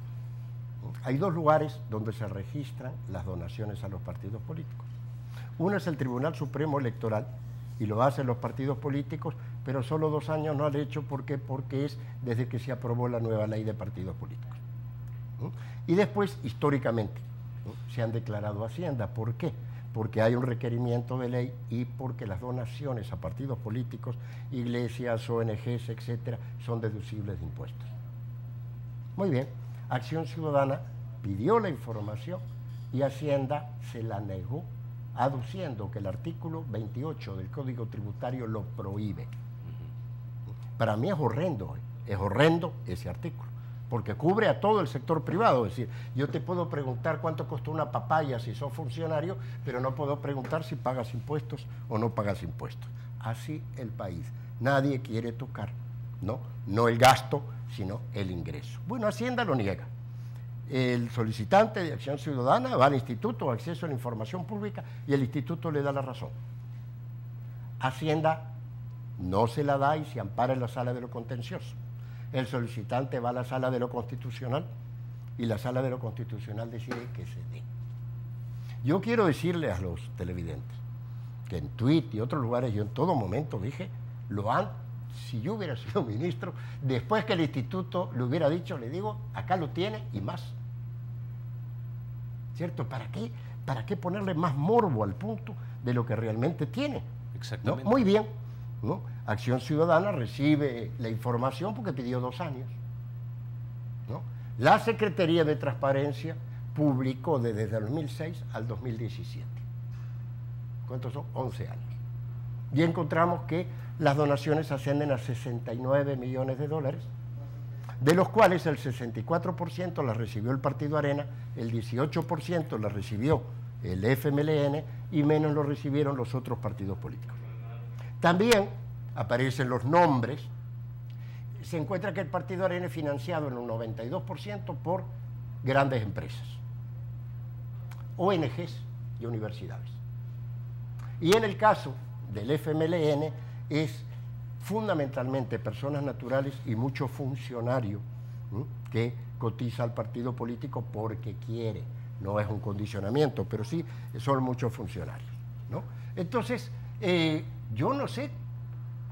B: Hay 2 lugares donde se registran las donaciones a los partidos políticos. Uno es el Tribunal Supremo Electoral, y lo hacen los partidos políticos, pero solo 2 años no han hecho. ¿Por qué? Porque es desde que se aprobó la nueva ley de partidos políticos. Y después, históricamente, se han declarado Hacienda. ¿Por qué? Porque hay un requerimiento de ley y porque las donaciones a partidos políticos, iglesias, ONGs, etcétera, son deducibles de impuestos. Muy bien, Acción Ciudadana pidió la información y Hacienda se la negó, aduciendo que el artículo 28 del Código Tributario lo prohíbe. Para mí es horrendo ese artículo, porque cubre a todo el sector privado. Es decir, yo te puedo preguntar cuánto costó una papaya si sos funcionario, pero no puedo preguntar si pagas impuestos o no pagas impuestos. Así el país. Nadie quiere tocar, no el gasto, sino el ingreso. Bueno, Hacienda lo niega. El solicitante de Acción Ciudadana va al Instituto de Acceso a la Información Pública y el Instituto le da la razón. Hacienda no se la da y se ampara en la Sala de lo Contencioso. El solicitante va a la Sala de lo Constitucional y la Sala de lo Constitucional decide que se dé. Yo quiero decirle a los televidentes que en Twitter y otros lugares yo en todo momento dije, si yo hubiera sido ministro, después que el instituto le hubiera dicho, le digo, acá lo tiene y más. ¿Cierto? ¿Para qué? ¿Para qué ponerle más morbo al punto de lo que realmente tiene?
A: Exactamente.
B: ¿No? Muy bien, ¿no? Acción Ciudadana recibe la información porque pidió 2 años, ¿no? La Secretaría de Transparencia publicó desde 2006 al 2017. ¿Cuántos son? 11 años. Y encontramos que las donaciones ascienden a 69 millones de dólares, de los cuales el 64% las recibió el Partido Arena, el 18% las recibió el FMLN y menos lo recibieron los otros partidos políticos. También aparecen los nombres. Se encuentra que el Partido Arena es financiado en un 92% por grandes empresas, ONGs y universidades. Y en el caso del FMLN es fundamentalmente personas naturales y mucho funcionario que cotiza al partido político porque quiere. No es un condicionamiento, pero sí son muchos funcionarios, ¿no? Entonces, yo no sé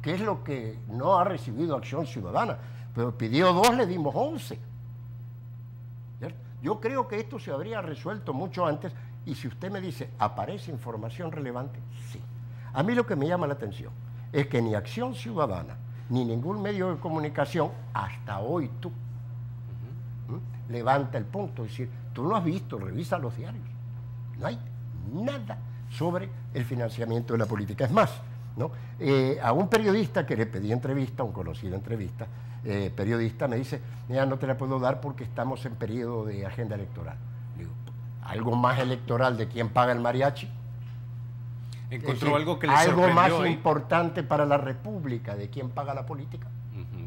B: qué es lo que no ha recibido Acción Ciudadana, pero pidió 2, le dimos 11. ¿Cierto? Yo creo que esto se habría resuelto mucho antes y si usted me dice, ¿aparece información relevante? Sí. A mí lo que me llama la atención es que ni Acción Ciudadana, ni ningún medio de comunicación, hasta hoy levanta el punto, es decir, tú no has visto, revisa los diarios, no hay nada sobre el financiamiento de la política. Es más, ¿no? A un periodista que le pedí entrevista, un conocido entrevista, periodista, me dice, mira, no te la puedo dar porque estamos en periodo de agenda electoral. Digo, ¿algo más electoral de quién paga el mariachi?
A: ¿Encontró algo que le
B: algo
A: sorprendió
B: más
A: ahí?
B: Importante para la República de quién paga la política?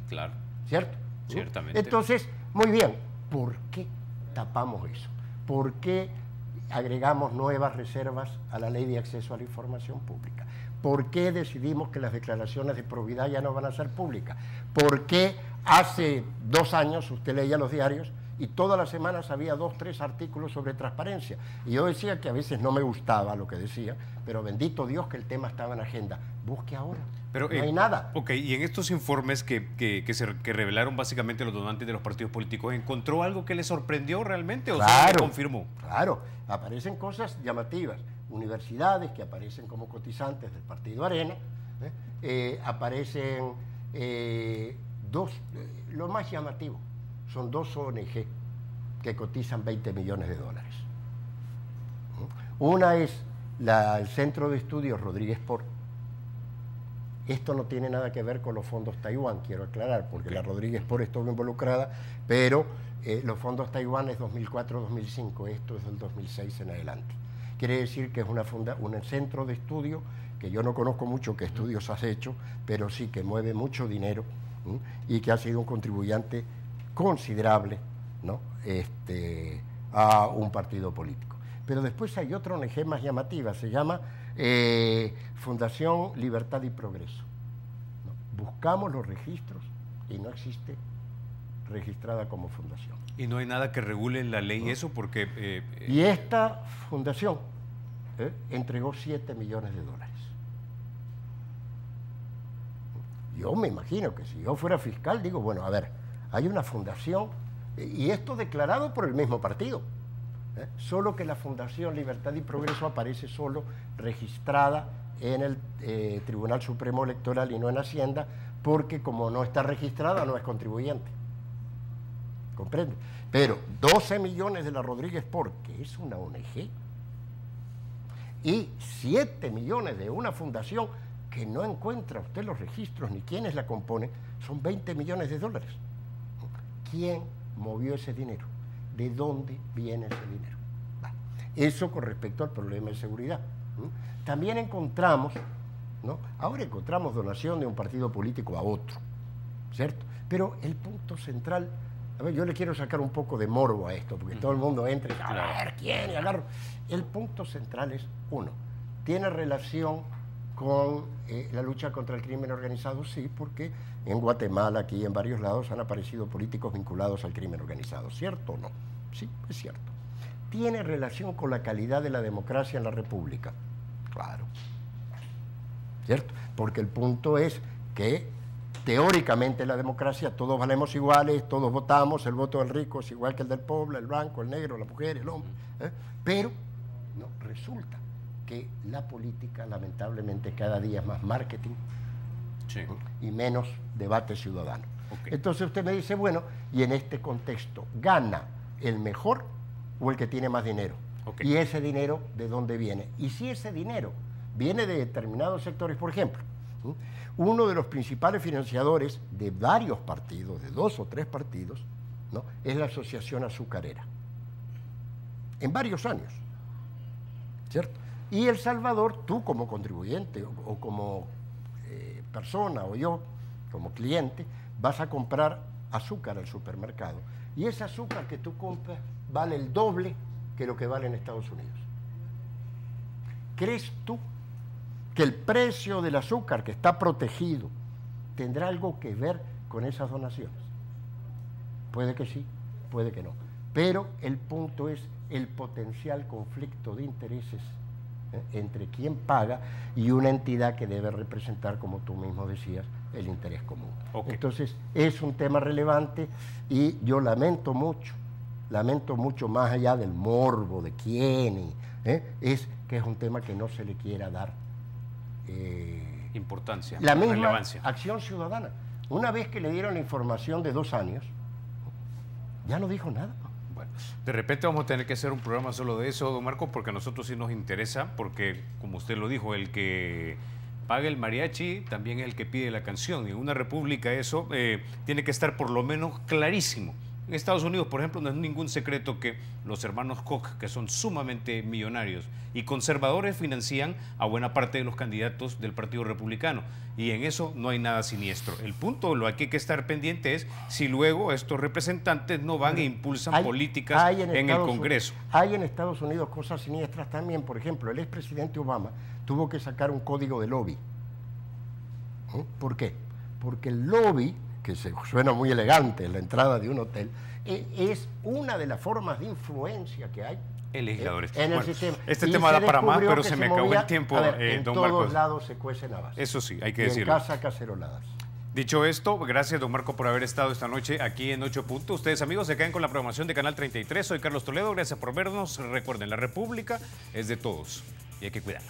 A: Claro.
B: ¿Cierto?
A: Ciertamente.
B: Entonces, muy bien, ¿por qué tapamos eso? ¿Por qué agregamos nuevas reservas a la Ley de Acceso a la Información Pública? ¿Por qué decidimos que las declaraciones de probidad ya no van a ser públicas? ¿Por qué hace 2 años usted leía los diarios y todas las semanas había 2 o 3 artículos sobre transparencia? Y yo decía que a veces no me gustaba lo que decía, pero bendito Dios que el tema estaba en agenda. Busque ahora.
A: Pero,
B: no hay nada.
A: Ok, y en estos informes que revelaron básicamente los donantes de los partidos políticos, ¿encontró algo que le sorprendió realmente o solo le confirmó?
B: Claro, aparecen cosas llamativas. Universidades que aparecen como cotizantes del Partido Arena, aparecen lo más llamativo, son 2 ONG que cotizan 20 millones de dólares. Una es el Centro de Estudios Rodríguez Por. Esto no tiene nada que ver con los fondos Taiwán, quiero aclarar, porque la Rodríguez Por estuvo involucrada, pero los fondos Taiwán es 2004-2005, esto es del 2006 en adelante. Quiere decir que es un centro de estudio que yo no conozco mucho qué estudios has hecho, pero sí que mueve mucho dinero y que ha sido un contribuyente considerable, ¿no? A un partido político. Pero después hay otra ONG más llamativa, se llama Fundación Libertad y Progreso, ¿no? Buscamos los registros y no existe registrada como fundación.
A: ¿Y no hay nada que regule en la ley eso? Porque...
B: Y esta fundación entregó 7 millones de dólares. Yo me imagino que si yo fuera fiscal, digo, bueno, a ver, hay una fundación, y esto declarado por el mismo partido, solo que la Fundación Libertad y Progreso aparece solo registrada en el Tribunal Supremo Electoral y no en Hacienda, porque como no está registrada, no es contribuyente. ¿Comprende? Pero 12 millones de la Rodríguez Por, que es una ONG, y 7 millones de una fundación que no encuentra usted los registros ni quiénes la componen, son 20 millones de dólares. ¿Quién movió ese dinero? ¿De dónde viene ese dinero? Eso con respecto al problema de seguridad. También encontramos, ¿no? Ahora encontramos donación de un partido político a otro, ¿cierto? Pero el punto central, a ver, yo le quiero sacar un poco de morbo a esto, porque todo el mundo entra y a ver quién, y agarro. El punto central es, uno, ¿tiene relación con la lucha contra el crimen organizado? Sí, porque en Guatemala, aquí en varios lados, han aparecido políticos vinculados al crimen organizado. ¿Cierto o no? Sí, es cierto. ¿Tiene relación con la calidad de la democracia en la República? Claro. ¿Cierto? Porque el punto es que teóricamente la democracia todos valemos iguales, todos votamos, el voto del rico es igual que el del pobre, el blanco, el negro, la mujer, el hombre. Pero no, resulta que la política lamentablemente cada día es más marketing, sí, y menos debate ciudadano. Okay. Entonces usted me dice, bueno, y en este contexto, ¿gana el mejor o el que tiene más dinero? Okay. ¿Y ese dinero de dónde viene? Y si ese dinero viene de determinados sectores, por ejemplo, uno de los principales financiadores de varios partidos, de 2 o 3 partidos, ¿no? Es la Asociación Azucarera. En varios años, ¿cierto? Y El Salvador, tú como contribuyente o como persona o yo como cliente, vas a comprar azúcar al supermercado. Y ese azúcar que tú compras vale el doble que lo que vale en Estados Unidos. ¿Crees tú que el precio del azúcar que está protegido tendrá algo que ver con esas donaciones? Puede que sí, puede que no. Pero el punto es el potencial conflicto de intereses entre quien paga y una entidad que debe representar, como tú mismo decías, el interés común. Okay. Entonces, es un tema relevante y yo lamento mucho más allá del morbo de quién, es que es un tema que no se le quiera dar
A: importancia,
B: la misma
A: relevancia.
B: Acción Ciudadana. Una vez que le dieron la información de 2 años, ya no dijo nada. Bueno.
A: Bueno, de repente vamos a tener que hacer un programa solo de eso, don Marco, porque a nosotros sí nos interesa, porque, como usted lo dijo, el que paga el mariachi también es el que pide la canción. Y en una república eso tiene que estar por lo menos clarísimo. En Estados Unidos, por ejemplo, no es ningún secreto que los hermanos Koch, que son sumamente millonarios y conservadores, financian a buena parte de los candidatos del Partido Republicano. Y en eso no hay nada siniestro. El punto, lo que hay que estar pendiente es si luego estos representantes no van e impulsan políticas en el Congreso.
B: Hay en Estados Unidos cosas siniestras también. Por ejemplo, el expresidente Obama tuvo que sacar un código de lobby. ¿Por qué? Porque el lobby, que se suena muy elegante en la entrada de un hotel, es una de las formas de influencia que hay
A: en legisladores.
B: En el sistema.
A: Este tema da para más, pero se me acabó el tiempo,
B: en
A: don
B: todos
A: Marcos.
B: lados se cuecen habas.
A: Eso sí, hay que
B: y
A: decirlo.
B: En casa, caceroladas.
A: Dicho esto, gracias, don Marco, por haber estado esta noche aquí en 8 Puntos. Ustedes, amigos, se quedan con la programación de Canal 33. Soy Carlos Toledo, gracias por vernos. Recuerden, la República es de todos y hay que cuidarla.